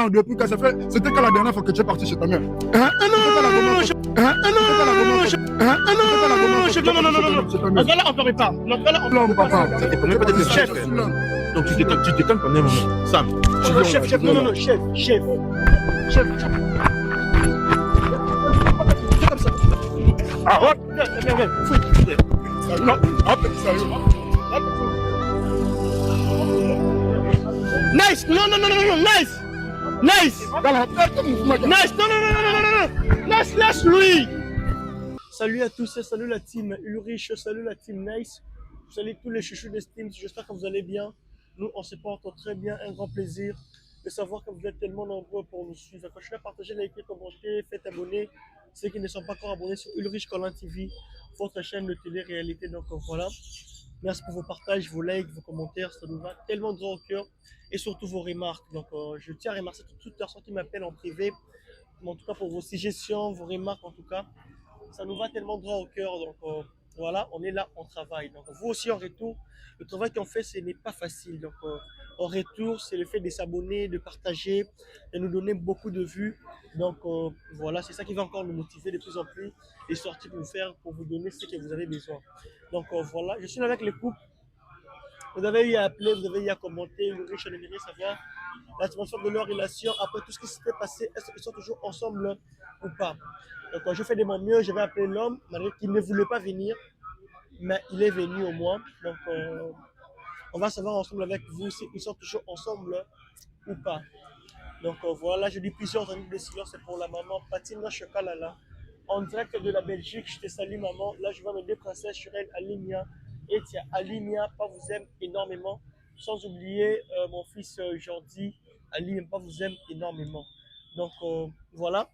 Depuis que ça fait, c'était quand la dernière fois que tu es parti chez ta mère? Hein? Ah non, chef. Hein? Ah non, chef. Ah non, chef. Non, non, non, non, non, non. Dans ce cas-là, on ne peut pas. Dans ce cas-là, on L'homme, peut pas. papa. Ça dépend pas de chef. Donc tu te calmes pendant un moment. Sam. Non, chef, chef. Non, non, non, chef, chef. Chef. C'est comme ça. Ah ouais? Viens, viens, viens. Non, hop, sérieux. Nice. Non, non, non, non, non, nice. Nice. Dans la tête, Nice. Non, non, non, non, non, non, non. Laisse-lui. Salut à tous, salut la team Ulrich, salut la team Nice, salut tous les chouchous de Steam, j'espère que vous allez bien. Nous, on se porte très bien, un grand plaisir de savoir que vous êtes tellement nombreux pour nous suivre. Continuez à partager, liker, commenter, faites abonner ceux qui ne sont pas encore abonnés sur Ulrich Collant TV, votre chaîne de télé-réalité. Donc voilà, merci pour vos partages, vos likes, vos commentaires, ça nous va tellement droit au cœur et surtout vos remarques. Donc je tiens à remercier toutes personnes qui m'appellent en privé, mais en tout cas pour vos suggestions, vos remarques en tout cas. Ça nous va tellement droit au cœur. Donc voilà, on est là, on travaille. Donc vous aussi en retour, le travail qu'on fait, ce n'est pas facile. Donc en retour, c'est le fait de s'abonner, de partager, de nous donner beaucoup de vues. Donc voilà, c'est ça qui va encore nous motiver de plus en plus et sortir pour vous faire, pour vous donner ce que vous avez besoin. Donc voilà, je suis là avec les couples. Vous avez eu à appeler, vous avez eu à commenter, le riche, on aimerait savoir la dimension de leur relation après tout ce qui s'était passé. Est-ce qu'ils sont toujours ensemble ou pas? Donc, je fais de mon mieux, je vais appeler l'homme, malgré qu'il ne voulait pas venir, mais il est venu au moins. Donc, on va savoir ensemble avec vous s'ils sont toujours ensemble ou pas. Donc, voilà, je dis plusieurs minutes de silence, c'est pour la maman Patina Chokalala. En direct de la Belgique, je te salue, maman. Là, je vois mes deux princesses, Shurel, Alimia. Et tiens, Alimia, pas vous aime énormément. Sans oublier mon fils Jordi, Alimia, pas vous aime énormément. Donc, voilà.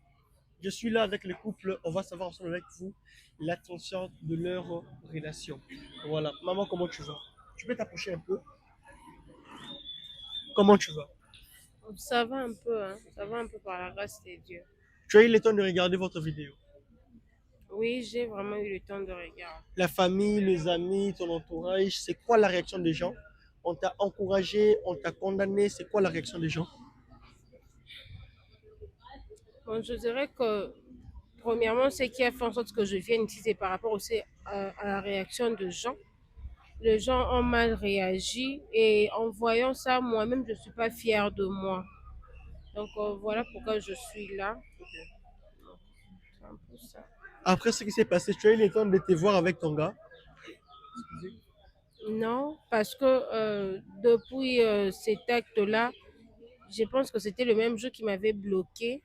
Je suis là avec le couple, on va savoir ensemble avec vous l'attention de leur relation. Voilà, maman, comment tu vas? Tu peux t'approcher un peu? Comment tu vas? Ça va un peu, hein. Ça va un peu par la grâce de Dieu. Tu as eu le temps de regarder votre vidéo? Oui, j'ai vraiment eu le temps de regarder. La famille, les amis, ton entourage, c'est quoi la réaction des gens? On t'a encouragé, on t'a condamné, c'est quoi la réaction des gens? Bon, je dirais que, premièrement, ce qui a fait en sorte que je vienne ici, c'est par rapport aussi à la réaction de gens. Les gens ont mal réagi et en voyant ça, moi-même, je ne suis pas fière de moi. Donc voilà pourquoi je suis là. C'est un peu ça. Après ce qui s'est passé, tu as eu le temps de te voir avec ton gars? Non, parce que depuis cet acte-là, je pense que c'était le même jour qui m'avait bloqué.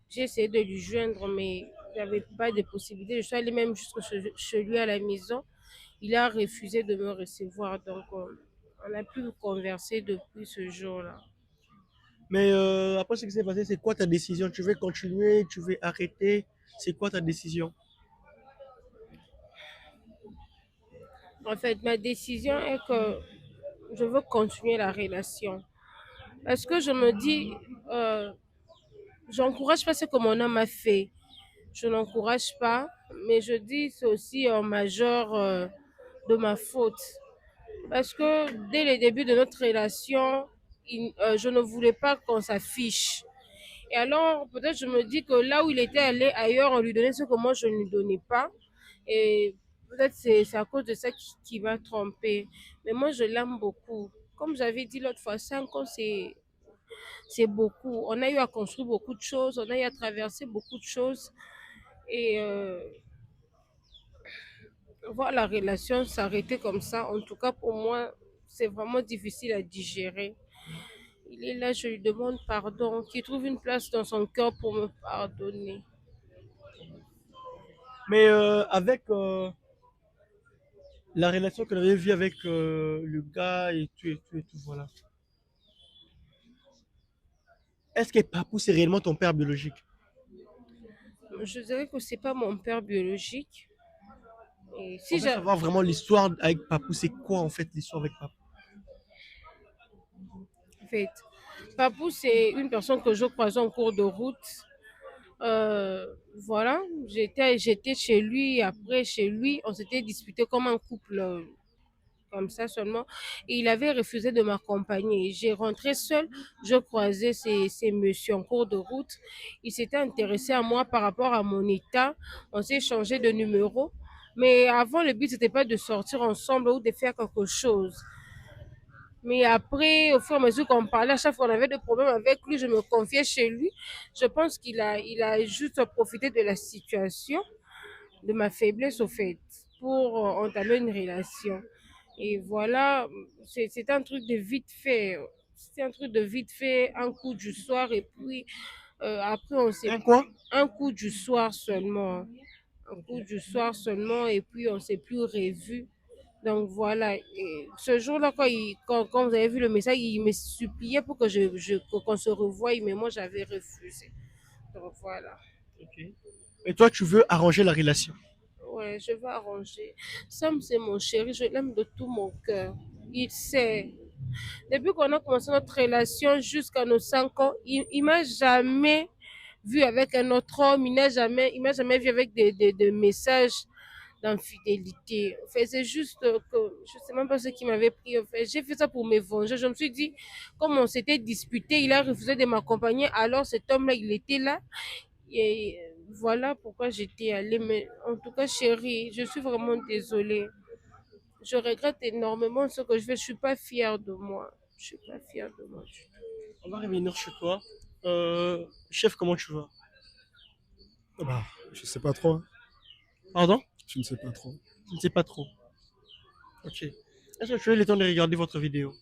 J'ai essayé de lui joindre, mais il n'y avait pas de possibilité. Je suis allée même jusque chez lui à la maison. Il a refusé de me recevoir. Donc, on n'a plus conversé depuis ce jour-là. Mais après ce qui s'est passé, c'est quoi ta décision? Tu veux continuer? Tu veux arrêter? C'est quoi ta décision? En fait, ma décision est que je veux continuer la relation. Parce que je me dis, j'encourage pas ce que mon homme a fait. Je n'encourage pas, mais je dis c'est aussi en majeur de ma faute. Parce que dès le début de notre relation, je ne voulais pas qu'on s'affiche. Et alors, peut-être je me dis que là où il était allé ailleurs, on lui donnait ce que moi je ne lui donnais pas. Et peut-être c'est à cause de ça qui m'a trompée. Mais moi, je l'aime beaucoup. Comme j'avais dit l'autre fois, 5 ans, c'est beaucoup. On a eu à construire beaucoup de choses, on a eu à traverser beaucoup de choses. Et voir la relation s'arrêter comme ça, en tout cas pour moi, c'est vraiment difficile à digérer. Il est là, je lui demande pardon, qu'il trouve une place dans son cœur pour me pardonner. Mais avec la relation que avait vue avec le gars et tout, voilà. Est-ce que Papou, c'est réellement ton père biologique? Je dirais que c'est pas mon père biologique. Et On si veut savoir vraiment l'histoire avec Papou. C'est quoi en fait l'histoire avec Papou? en fait, Papou, c'est une personne que je croisais en cours de route. Voilà, j'étais chez lui, après chez lui, on s'était disputé comme un couple comme ça seulement. Et il avait refusé de m'accompagner. J'ai rentré seule, je croisais ces messieurs en cours de route. Ils s'étaient intéressés à moi par rapport à mon état. On s'est changé de numéro. Mais avant, le but, c'était pas de sortir ensemble ou de faire quelque chose. Mais après, au fur et à mesure qu'on parlait, à chaque fois qu'on avait des problèmes avec lui, je me confiais chez lui. Je pense il a juste profité de la situation, de ma faiblesse au fait, pour entamer une relation. Et voilà, c'est un truc de vite fait. C'était un truc de vite fait, un coup du soir, et puis après, on s'est... Un quoi? Un coup du soir seulement. Un coup du soir seulement, et puis on s'est plus revus. Donc voilà, et ce jour-là, quand vous avez vu le message, il me suppliait pour que qu'on se revoie, mais moi j'avais refusé. Donc voilà. Ok. Et toi, tu veux arranger la relation. Ouais, je vais arranger. Sam, c'est mon chéri, je l'aime de tout mon cœur. Il sait. Depuis qu'on a commencé notre relation jusqu'à nos 5 ans, il m'a jamais vu avec un autre homme, il m'a jamais vu avec des messages d'infidélité. En fait, c'est juste que je sais même pas ce qui m'avait pris. En fait, j'ai fait ça pour me venger. Je me suis dit, comme on s'était disputé, il a refusé de m'accompagner. Alors cet homme-là, il était là. Et voilà pourquoi j'étais allée. Mais en tout cas, chérie, je suis vraiment désolée. Je regrette énormément ce que je fais. Je suis pas fière de moi. Je suis pas fière de moi. On va revenir chez toi. Chef, comment tu vas? Ah bah, je sais pas trop, hein. Pardon? Je ne sais pas trop. Je ne sais pas trop. Ok. Est-ce que tu as eu le temps de regarder votre vidéo?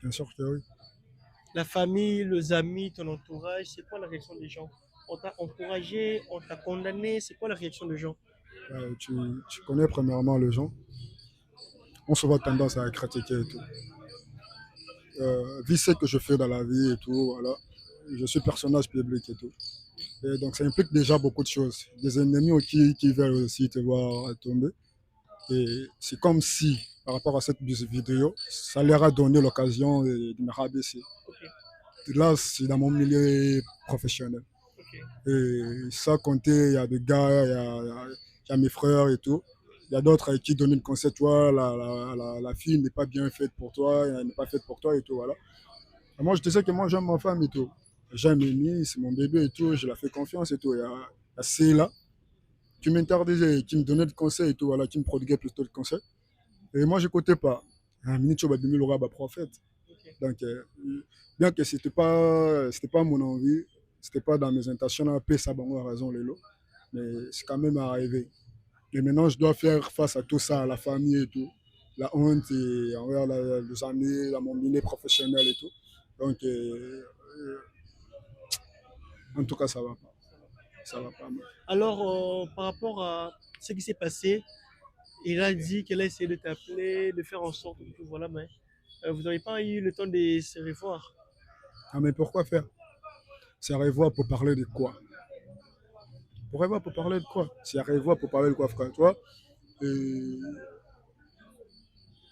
Bien sûr que oui. La famille, les amis, ton entourage, c'est quoi la réaction des gens? On t'a encouragé, on t'a condamné, c'est quoi la réaction des gens? Tu connais premièrement les gens. On se voit tendance à critiquer et tout. Vu ce que je fais dans la vie et tout, voilà. Je suis personnage public et tout. Et donc ça implique déjà beaucoup de choses. Des ennemis qui veulent aussi te voir tomber. Et c'est comme si, par rapport à cette vidéo, ça leur a donné l'occasion de me rabaisser. Ok, Là, c'est dans mon milieu professionnel. ok. Et ça, compter, il y a des gars, il y a mes frères et tout. Il y a d'autres qui donnent le conseil, toi, la fille n'est pas bien faite pour toi, elle n'est pas faite pour toi et tout, voilà. Et moi, je disais que moi, j'aime ma femme et tout. J'aime Mimi, c'est mon bébé et tout, je la fais confiance et tout. Il y a celle-là qui m'interdisait, qui me donnait le conseil et tout, voilà, qui me prodiguait plutôt le conseil. Et moi, je n'écoutais pas. Un minute, je vais donner le roi prophète. Donc, bien que c'était pas mon envie, c'était pas dans mes intentions, on a payé ça, bon, raison, Lélo. Mais c'est quand même arrivé. Et maintenant, je dois faire face à tout ça, à la famille et tout. La honte et envers les amis, mon milieu professionnel et tout. Donc, en tout cas, ça va pas. Ça va pas. Alors, par rapport à ce qui s'est passé, il a dit qu'elle a essayé de t'appeler, de faire en sorte que voilà, mais vous n'avez pas eu le temps de se revoir. Ah, mais pourquoi faire? C'est revoir pour parler de quoi? Pour revoir pour parler de quoi? C'est revoir pour parler de quoi, frère? Tu vois? Et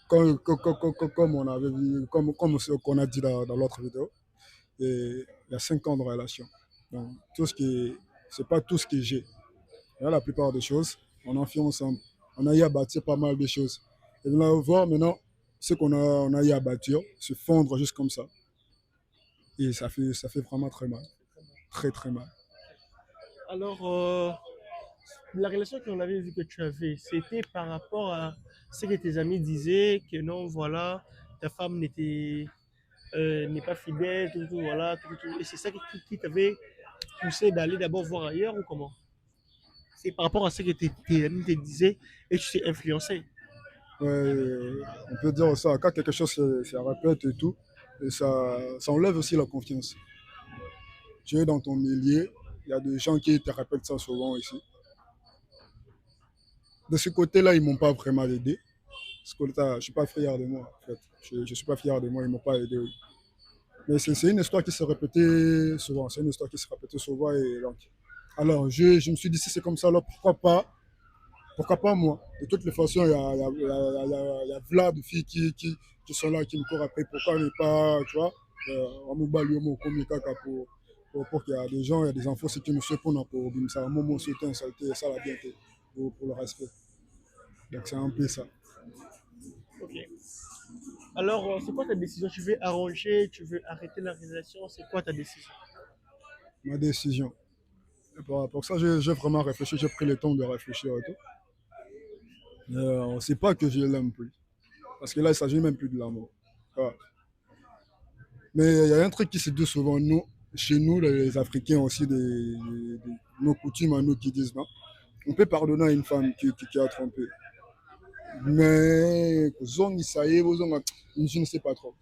comme on avait vu, comme ce qu'on a dit dans l'autre vidéo, et il y a 5 ans de relation. Donc, tout ce qui c'est pas tout ce que j'ai. Il y a la plupart des choses, on en fait ensemble. On a eu à bâtir pas mal de choses. Et là, voir maintenant ce on a eu à bâtir, se fondre juste comme ça. Et ça fait vraiment très mal. Très, très mal. Alors, la relation qu'on avait vue que tu avais, c'était par rapport à ce que tes amis disaient, que non, voilà, ta femme n'est pas fidèle, tout, voilà, tout. Et c'est ça qui t'avait poussé d'aller d'abord voir ailleurs ou comment? C'est par rapport à ce que tes amis te disaient et tu t'es influencé. On peut dire ça, quand quelque chose se répète et tout, et ça enlève aussi la confiance. Tu es dans ton milieu, il y a des gens qui te répètent ça souvent ici. De ce côté-là, ils ne m'ont pas vraiment aidé. Ce côté-là, je ne suis pas fier de moi, en fait. Je ne suis pas fier de moi, ils ne m'ont pas aidé. Oui. Mais c'est une histoire qui se répétait souvent. C'est une histoire qui se répétait souvent. Et donc, alors, je me suis dit, si c'est comme ça, alors pourquoi pas moi? De toutes les façons, il y a plein de filles qui sont là, qui me courent après. Pourquoi ne pas, tu vois, on me bat pour qu'il y a des gens, il y a des enfants aussi qui nous répondent pour ça, moment sauter, salté, ça la bienté, pour le respect. Donc c'est un peu ça. Ok. Ok. Alors, c'est quoi ta décision? Tu veux arranger, tu veux arrêter la relation? C'est quoi ta décision? Ma décision. Et pour ça, j'ai vraiment réfléchi, j'ai pris le temps de réfléchir et tout. On ne sait pas que je l'aime plus. Parce que là, il ne s'agit même plus de l'amour. Voilà. Mais il y a un truc qui se dit souvent, nous, chez nous, les Africains aussi, nos coutumes à nous qui disent, non, on peut pardonner à une femme qui a trompé. Mais, je ne sais pas trop.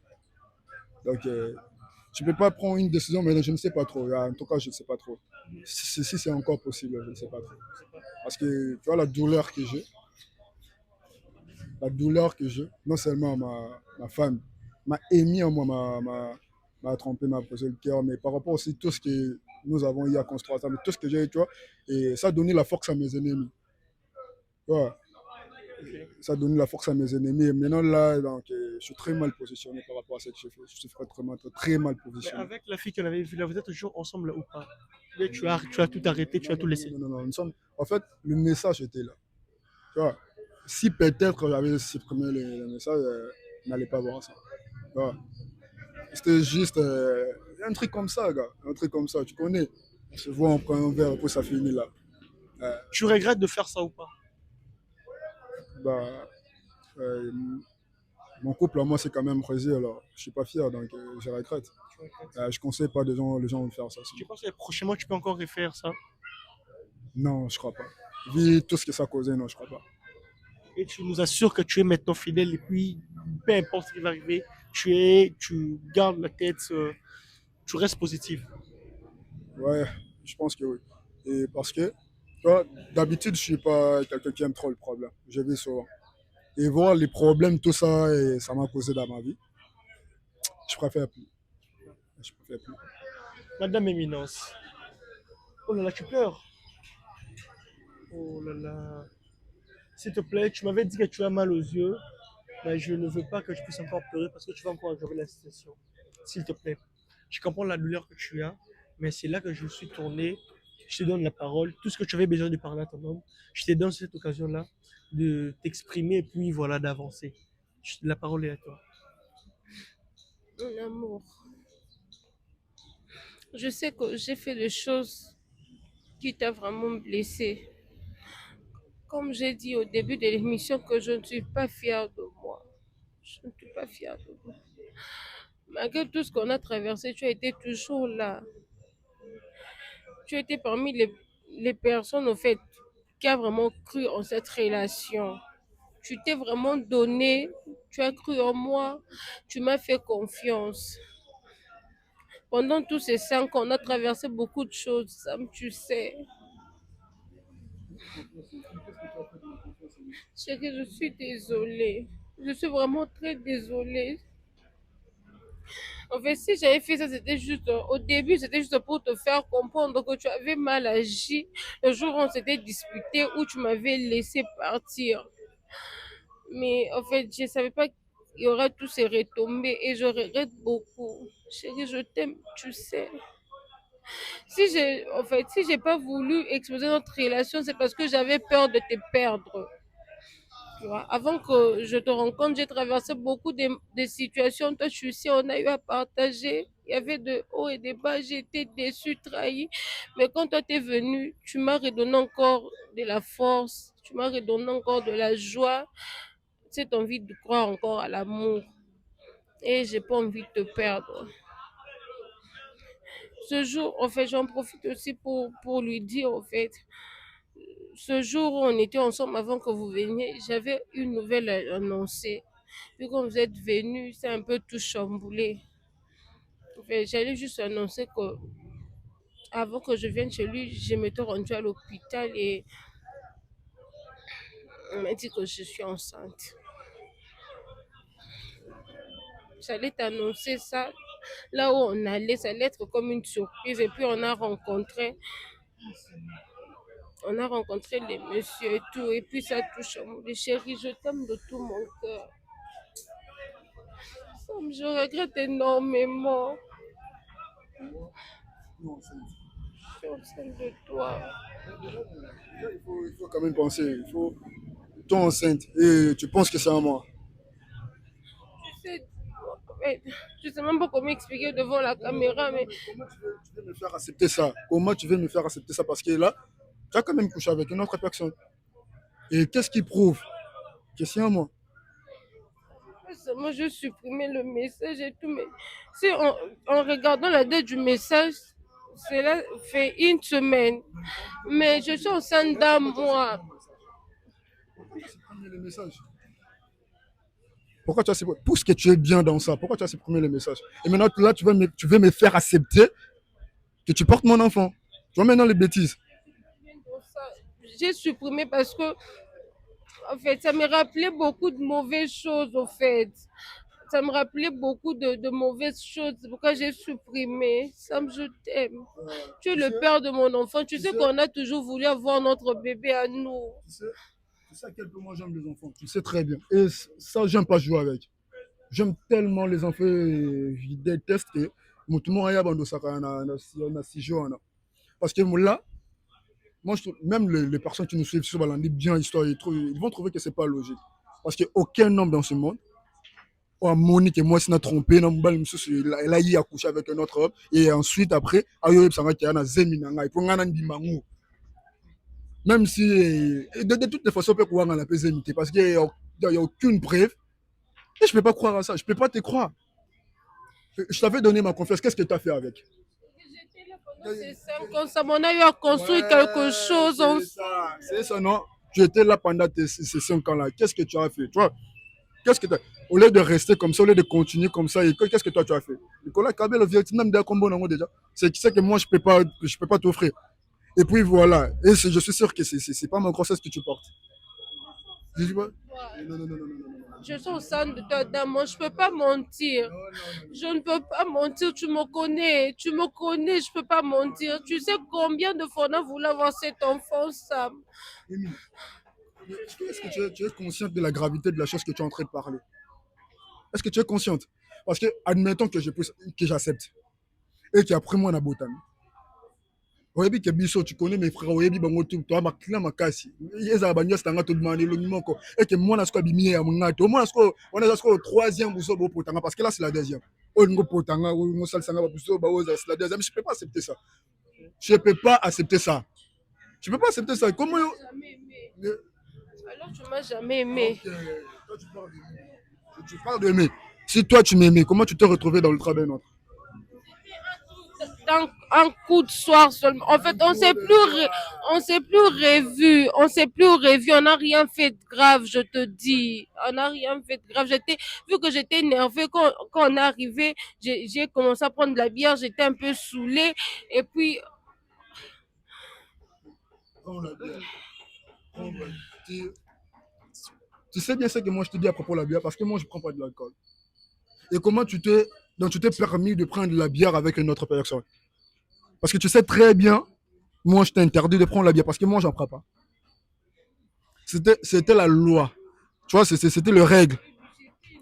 Donc, tu ne peux pas prendre une décision, mais je ne sais pas trop. En tout cas, je ne sais pas trop. Si c'est encore possible, je ne sais pas trop. Parce que, tu vois, la douleur que j'ai, non seulement ma femme m'a émis en moi, m'a trompé, m'a posé le cœur, mais par rapport aussi à tout ce que nous avons eu à construire ensemble, tout ce que j'ai eu, tu vois, et ça a donné la force à mes ennemis. Tu vois, Ok. ça a donné la force à mes ennemis. Et maintenant, là, donc, je suis très mal positionné par rapport à cette chose. Je suis très mal Mais positionné. avec la fille qu'on avait vue là, vous êtes toujours ensemble ou pas? Mais tu as tout arrêté, tu Non, as tout non, non, laissé. non, non, non, en fait, le message était là. Tu vois, si peut-être j'avais supprimé le message, on n'allait pas voir ça. Tu vois, c'était juste un truc comme ça, gars. Un truc comme ça, tu connais. On se voit, on prend un verre, et puis ça finit là. Euh, Tu regrettes de faire ça ou pas? bah, euh, mon couple à moi, c'est quand même brisé, alors je suis pas fier, donc je regrette. Tu regrettes. Je conseille pas les gens de faire ça. Tu penses que prochainement tu peux encore refaire ça? Non, je crois pas. Vu tout ce que ça causait, non, je crois pas. Et tu nous assures que tu es maintenant fidèle et puis peu importe ce qui va arriver, tu gardes la tête, tu restes positif. Ouais, je pense que oui. Et parce que, tu vois, d'habitude, je suis pas quelqu'un qui aime trop le problème. Je vis souvent. Et voir les problèmes, tout ça, et ça m'a causé dans ma vie, je préfère plus. Je préfère plus. Madame Éminence, oh là là, tu pleures. Oh là là. S'il te plaît, tu m'avais dit que tu as mal aux yeux, mais je ne veux pas que tu puisses encore pleurer parce que tu vas encore aggraver la situation. S'il te plaît, je comprends la douleur que tu as, mais c'est là que je suis tourné. Je te donne la parole. Tout ce que tu avais besoin de parler à ton homme, je te donne cette occasion-là de t'exprimer et puis voilà, d'avancer. La parole est à toi. Mon amour, je sais que j'ai fait des choses qui t'ont vraiment blessé. Comme j'ai dit au début de l'émission que je ne suis pas fière de moi. Je ne suis pas fière de moi. Malgré tout ce qu'on a traversé, tu as été toujours là. Tu as été parmi les personnes, au fait, qui a vraiment cru en cette relation. Tu t'es vraiment donné, tu as cru en moi, tu m'as fait confiance. Pendant tous ces 5 ans, on a traversé beaucoup de choses, Sam, tu sais. Chérie, je suis désolée. Je suis vraiment très désolée. En fait, si j'avais fait ça, c'était juste, au début, c'était juste pour te faire comprendre que tu avais mal agi. Le jour où on s'était disputé, où tu m'avais laissé partir. Mais en fait, je ne savais pas qu'il y aurait tous ces retombées et je regrette beaucoup. Chérie, je t'aime, tu sais. Si j'ai pas voulu exposer notre relation, c'est parce que j'avais peur de te perdre. Tu vois, avant que je te rencontre, j'ai traversé beaucoup de situations. Toi, je sais, on a eu à partager. Il y avait de hauts et de bas. J'ai été déçue, trahie. Mais quand toi, tu es venu, tu m'as redonné encore de la force. Tu m'as redonné encore de la joie. Cette envie de croire encore à l'amour. Et j'ai pas envie de te perdre. Ce jour, en fait, j'en profite aussi pour lui dire, en fait, ce jour où on était ensemble avant que vous veniez, j'avais une nouvelle à annoncer. Vu que vous êtes venu, c'est un peu tout chamboulé. En fait, j'allais juste annoncer que avant que je vienne chez lui, je m'étais rendue à l'hôpital et on m'a dit que je suis enceinte. J'allais t'annoncer ça là où on allait, ça allait être comme une surprise. Et puis on a rencontré les messieurs et tout. Et puis ça touche. Les chéris, je t'aime de tout mon cœur. Je regrette énormément. Non, Je suis enceinte de toi. il faut quand même penser. Toi enceinte, et tu penses que c'est à moi. fait, je sais même pas comment expliquer devant la caméra, mais Comment tu veux me faire accepter ça? Comment tu veux me faire accepter ça? Parce que là, tu as quand même couché avec une autre personne. Et qu'est-ce qui prouve? Question-moi. moi j'ai supprimé le message et tout. Mais si en regardant la date du message, cela fait une semaine. Mais je suis enceinte d'un mois. Pourquoi tu as supprimé le message? Pourquoi tu as supprimé? Pour ce que tu es bien dans ça, pourquoi tu as supprimé le message? Et maintenant, là, tu veux me faire accepter que tu portes mon enfant. Tu vois maintenant les bêtises. J'ai supprimé parce que, en fait, ça me rappelait beaucoup de mauvaises choses, au fait. Ça me rappelait beaucoup de mauvaises choses. C'est pourquoi j'ai supprimé. Sam, je t'aime. Tu es Tu le sais, père de mon enfant. Tu tu sais sais, qu'on a toujours voulu avoir notre bébé à nous. tu sais, tu sais à quel point moi j'aime les enfants. Tu sais très bien. Et ça, j'aime pas jouer avec. J'aime tellement les enfants, je déteste que tout le monde a bandé ça quand on a 6 jours. Parce que là, moi, même les personnes qui nous suivent sur Balandi, bien histoire, ils vont trouver que c'est pas logique. Parce qu'aucun homme dans ce monde, oh, Monique et moi, si on a trompé, elle a eu à coucher avec un autre homme. Et ensuite, après, même si, de toutes les façons, on peut croire en la pésémité. Parce qu'il n'y a aucune preuve. Et je ne peux pas croire à ça. Je ne peux pas te croire. Je t'avais donné ma confiance. Qu'est-ce que tu as fait avec? C'est 5 ans, ça m'en a eu à construire quelque chose. C'est ça, non? Tu étais là pendant ces 5 ans-là. Qu'est-ce que tu as fait? Tu vois? Qu'est-ce que au lieu de rester comme ça, au lieu de continuer comme ça, qu'est-ce que toi tu as fait? Nicolas Kabel, le Vietnam, déjà. C'est qui sait que moi, je peux pas t'offrir. Et puis voilà. Et je suis sûr que c'est pas ma grossesse que tu portes. Je dis pas? Non, non, non, non, non, non, non. Je suis au centre de toi, d'amour. Je peux pas mentir. Non, non, non. Je ne peux pas mentir. Tu me connais. Tu me connais. Je peux pas mentir. Tu sais combien de fois on a voulu avoir cet enfant, Sam. Amy, est-ce que tu es consciente de la gravité de la chose que tu es en train de parler? Est-ce que tu es consciente? Parce que, admettons que j'accepte. Et qu'après moi, on a botan. Oyebi ke biso, tu connais mes frères, oyebi bango tout, toi ma client ma kasi. Eza banyo stanga tout demander le moko. Et que moi na sko bimi ya mungato. Moi na sko, on est au troisième buso bo potanga parce que là c'est la deuxième. Oh ngo potanga, ngo sal sanga ba buso ba oza c'est la deuxième. Je peux pas accepter ça. Je peux pas accepter ça. Je peux pas accepter ça. Comment Alors tu m'as jamais aimé. Okay. Toi tu parles d'aimer. Tu parles d'aimer. Si toi tu m'aimais, comment tu t'es retrouvé dans le travail notre? Dans un coup de soir seulement. En fait, on s'est plus revu. On s'est plus revu. On n'a rien fait de grave, je te dis. On n'a rien fait de grave. Vu que j'étais énervée quand on est arrivé, j'ai commencé à prendre de la bière. J'étais un peu saoulée. Et puis, Prends la bière. Prends la bière. Tu sais bien ce que moi je te dis à propos de la bière parce que moi je prends pas de l'alcool. Et comment tu t'es permis de prendre de la bière avec une autre personne? Parce que tu sais très bien, moi je t'ai interdit de prendre la bière parce que moi j'en prends pas. C'était la loi. Tu vois, c'était le règle.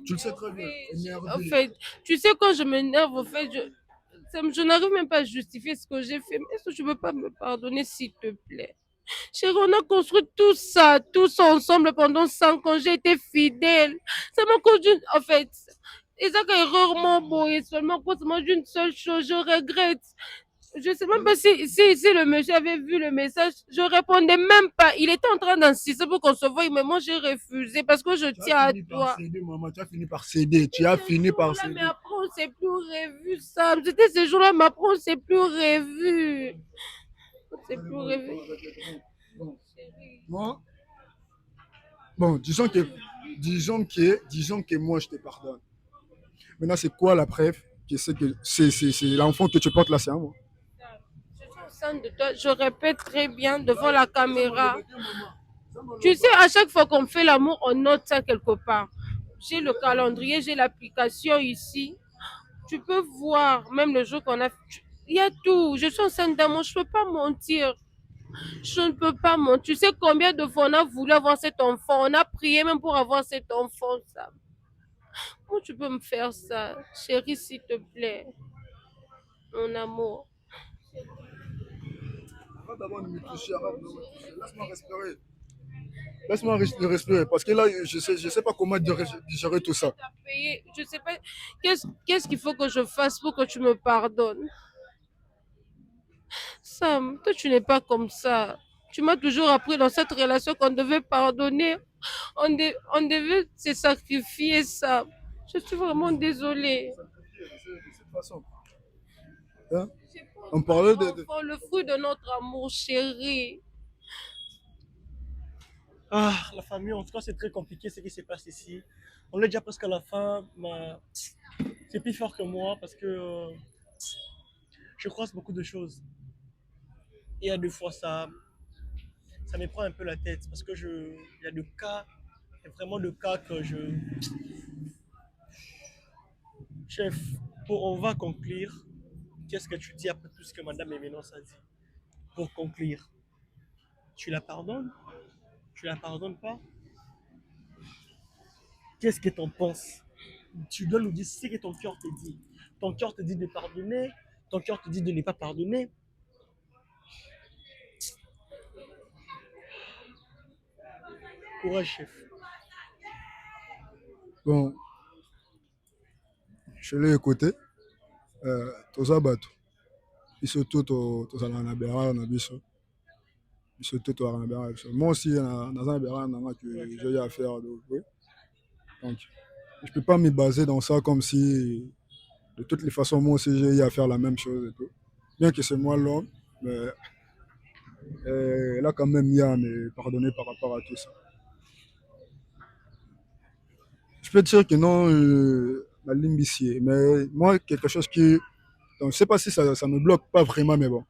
Tu le sais très bien. en Énervé. fait, tu sais, quand je m'énerve, en fait, je n'arrive même pas à justifier ce que j'ai fait. Mais est-ce que tu peux pas me pardonner, s'il te plaît? Chérie, on a construit tout ça, tous ensemble pendant 5 ans. J'ai été fidèle. C'est mon cause d'une. En fait, et ça, est rarement beau. Et seulement cause d'une seule chose, je regrette. Je sais même pas si le monsieur avait vu le message. Je répondais même pas. Il était en train d'insister pour qu'on se voie. Mais moi, j'ai refusé parce que je Tu tiens as à fini par toi. céder, maman. Tu as fini par céder. Tu as fini par Mais céder. après, on s'est plus revu, ça. C'était ces jours-là, mais après, on s'est plus revu. On s'est plus revu. Bon, moi, bon, disons que moi je te pardonne. Maintenant, c'est quoi la preuve que c'est l'enfant que tu portes là, c'est à moi? Je suis au centre de toi. Je répète très bien devant la caméra. Tu sais, à chaque fois qu'on fait l'amour, on note ça quelque part. J'ai le calendrier, j'ai l'application ici. Tu peux voir, même le jour qu'on a. Il y a tout. Je suis enceinte d'amour, je ne peux pas mentir. Je ne peux pas mentir. Tu sais combien de fois on a voulu avoir cet enfant? On a prié même pour avoir cet enfant, ça. Comment tu peux me faire ça? Chérie, s'il te plaît. Mon amour. Arrête d'abord de me toucher, arrête de me toucher. Laisse-moi respirer. Laisse-moi respirer parce que là, je sais pas comment digérer tout ça. T'as payé, je sais pas, qu'est-ce qu'il faut que je fasse pour que tu me pardonnes? Sam, toi, tu n'es pas comme ça. Tu m'as toujours appris dans cette relation qu'on devait pardonner. On devait se sacrifier, Sam. Je suis vraiment désolée. De cette façon. Hein? J'ai pas On encore parlait d'enfant, le fruit de notre amour, chéri. Ah, la famille, en tout cas, c'est très compliqué ce qui se passe ici. On est déjà presque à la fin. C'est plus fort que moi parce que je croise beaucoup de choses. Et à deux fois, ça me prend un peu la tête parce que il y a des cas, il y a vraiment de cas que je. Chef, on va conclure. Qu'est-ce que tu dis après tout ce que Madame Éminence a dit? Pour conclure, tu la pardonnes? Tu la pardonnes pas? Qu'est-ce que tu en penses? Tu dois nous dire ce que ton cœur te dit. Ton cœur te dit de pardonner, ton cœur te dit de ne pas pardonner. Courage, chef. bon, je l'ai écouté. Toza bato. Biso tout tozala na berala na biso. Biso tout tozala na berala na biso. Moi aussi, dans un berala na nga que j'ai eu à faire. Donc, oui. Donc, je peux pas me baser dans ça comme si, de toutes les façons, moi aussi, j'ai eu à faire la même chose et tout. Bien que c'est moi l'homme, mais elle a quand même eu à me pardonner par rapport à tout ça. Je peux dire que non, la limbicie, mais moi, quelque chose qui. Donc, je sais pas si ça me bloque pas vraiment, mais bon.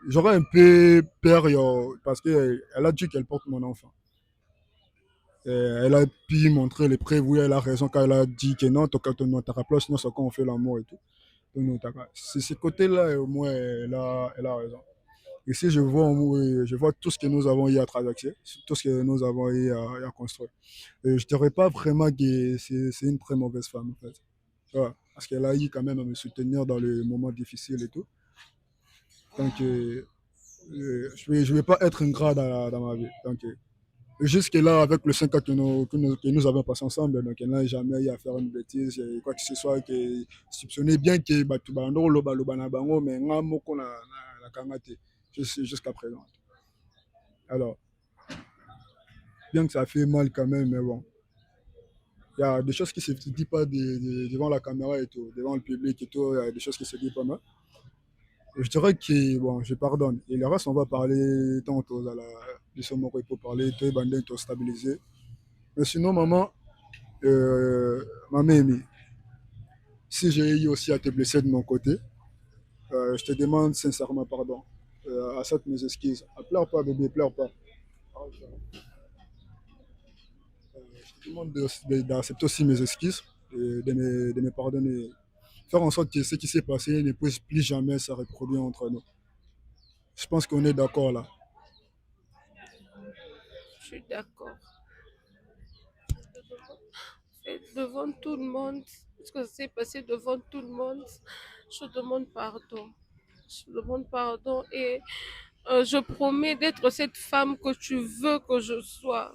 J'aurais un peu peur parce qu'elle a dit qu'elle porte mon enfant. Et elle a pu montrer les preuves, oui, elle a raison quand elle a dit que non, ton place, sinon c'est quand on fait l'amour et tout. Donc, non, c'est ce côté-là, au moins, elle a raison. Ici, je vois tout ce que nous avons eu à traverser, tout ce que nous avons eu à construire. Et je ne dirais pas vraiment que c'est une très mauvaise femme, en fait. Tu vois, parce qu'elle a eu quand même à me soutenir dans les moments difficiles et tout. Donc, je vais pas être ingrat dans ma vie. Donc, jusque-là, avec le 5 ans que nous avons passé ensemble, donc elle n'a jamais eu à faire une bêtise, quoi que ce soit, qui soupçonnait bien que Batubando, Loba na Bango, mais Ngamoko na Kangate, jusqu'à présent. Alors, bien que ça fait mal quand même, mais bon. Il y a des choses qui ne se disent pas devant la caméra et tout, devant le public et tout, il y a des choses qui se disent pas mal. Je dirais que bon, je pardonne. Et le reste, on va parler tantôt à la mission Moko pour parler, tout est bandé, tout stabilisé. Mais sinon, maman, maman Amy, si j'ai eu aussi à te blesser de mon côté, je te demande sincèrement pardon. Accepte mes excuses. Pleure pas, bébé, pleure pas. Je te demande d'accepter aussi mes excuses et de me pardonner. Faire en sorte que ce qui s'est passé ne puisse plus jamais se reproduire entre nous. Je pense qu'on est d'accord là. Je suis d'accord. Et devant tout le monde, ce que s'est passé devant tout le monde, je demande pardon. Je demande pardon et je promets d'être cette femme que tu veux que je sois.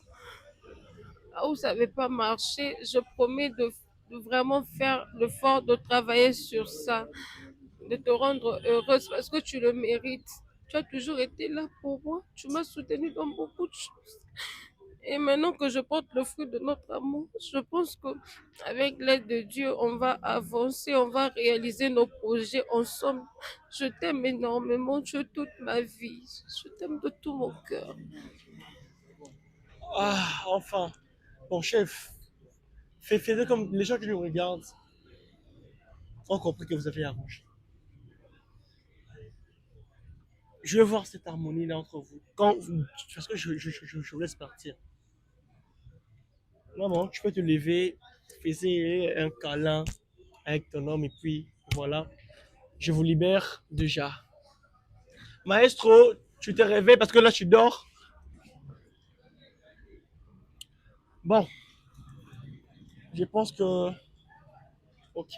Là où ça n'avait pas marché, je promets de vraiment faire l'effort de travailler sur ça, de te rendre heureuse parce que tu le mérites. Tu as toujours été là pour moi. Tu m'as soutenue dans beaucoup de choses. Et maintenant que je porte le fruit de notre amour, je pense que avec l'aide de Dieu, on va avancer, on va réaliser nos projets ensemble. Je t'aime énormément, tu es toute ma vie. Je t'aime de tout mon cœur. Ah, enfin. Bon, chef, faites comme les gens qui nous regardent ont compris que vous avez arrangé. Je veux voir cette harmonie-là entre vous. Parce que je vous laisse partir. Maman, tu peux te lever, fais un câlin avec ton homme et puis voilà, je vous libère déjà. Maestro, tu te réveilles parce que là tu dors. Bon, je pense que... Ok.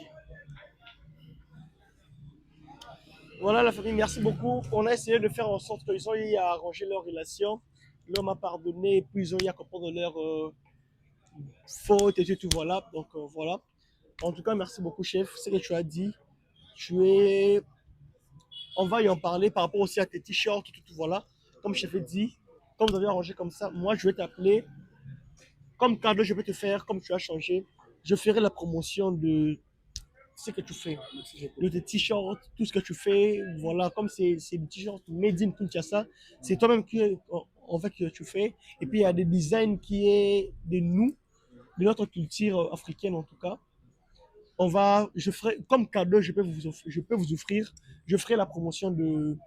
Voilà la famille, merci beaucoup. On a essayé de faire en sorte qu'ils soient à arranger leur relation. L'homme m'a pardonné, puis ils ont eu à comprendre leur faute et tout, voilà. Donc voilà. En tout cas, merci beaucoup, chef. Ce que tu as dit, tu es. On va y en parler par rapport aussi à tes t-shirts, tout, voilà. Comme je t'ai dit, comme vous avez arrangé comme ça, moi je vais t'appeler. Comme cadeau, je vais te faire, comme tu as changé, je ferai la promotion de ce que tu fais. De tes t-shirts, tout ce que tu fais, voilà, comme c'est des t-shirts made in Kinshasa, c'est toi-même qui en fait que tu fais. Et puis il y a des designs qui est de nous, de notre culture africaine en tout cas. Je ferai comme cadeau, je peux vous offrir, je ferai la promotion de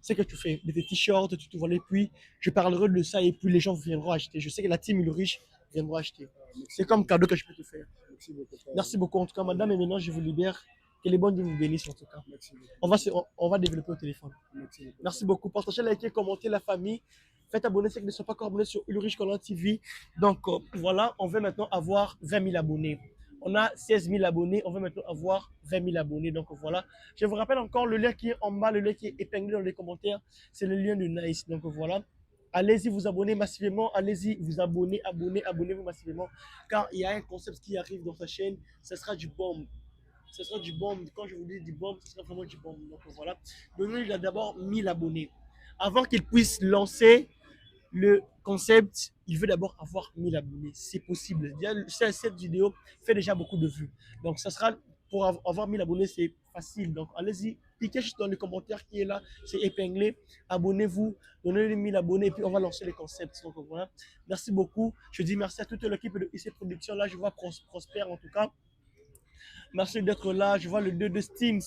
ce que tu fais, de tes t-shirts, tout, voilà. Et puis je parlerai de ça et puis les gens viendront acheter. Je sais que la team Le Riche viendra acheter. C'est comme cadeau que je peux te faire. Merci beaucoup. Merci beaucoup en tout cas, madame, et maintenant je vous libère. Que les bonnes Dieu vous bénissent en tout cas. Merci beaucoup. On va développer au téléphone. Merci beaucoup. Merci beaucoup. Partagez, likez, commentez la famille. Faites abonner ceux qui ne sont pas encore abonnés sur Ulrich Collant TV. Donc voilà, on veut maintenant avoir 20 000 abonnés. On a 16 000 abonnés, on veut maintenant avoir 20 000 abonnés. Donc voilà. Je vous rappelle encore le lien qui est en bas, le lien qui est épinglé dans les commentaires, c'est le lien de Nice. Donc voilà. Allez-y vous abonner massivement, allez-y vous abonnez-vous massivement, car il y a un concept qui arrive dans sa chaîne, ce sera du bombe. Ce sera du bombe. Quand je vous dis du bombe, ce sera vraiment du bombe. Donc voilà. Donnez-lui d'abord 1000 abonnés. Avant qu'il puisse lancer le concept, il veut d'abord avoir 1000 abonnés. C'est possible. Cette vidéo fait déjà beaucoup de vues. Donc ça sera pour avoir 1000 abonnés, c'est facile. Donc allez-y, cliquez juste dans le commentaire qui est là, c'est épinglé. Abonnez-vous, donnez-lui 1000 abonnés et puis on va lancer le concept. Donc voilà. Merci beaucoup. Je dis merci à toute l'équipe de IC Production. Là, je vois prospère en tout cas. Merci d'être là. Je vois le 2 de Steams.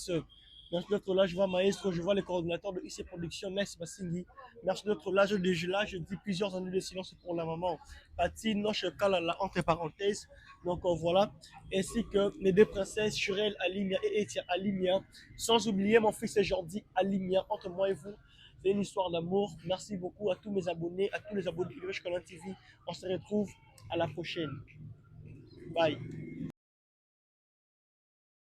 Merci d'être là. Je vois Maestro. Je vois les coordinateurs de IC Production, Next Bassingui. Merci d'être là. Je dis plusieurs années de silence pour la maman. Patti, Noche Kalala, entre parenthèses. Donc voilà. Ainsi que les deux princesses, Shurel Alimia et Etia Alimia. Sans oublier mon fils Jordi Alimia. Entre moi et vous, c'est une histoire d'amour. Merci beaucoup à tous mes abonnés, à tous les abonnés de Ulrich Collant TV. On se retrouve à la prochaine. Bye.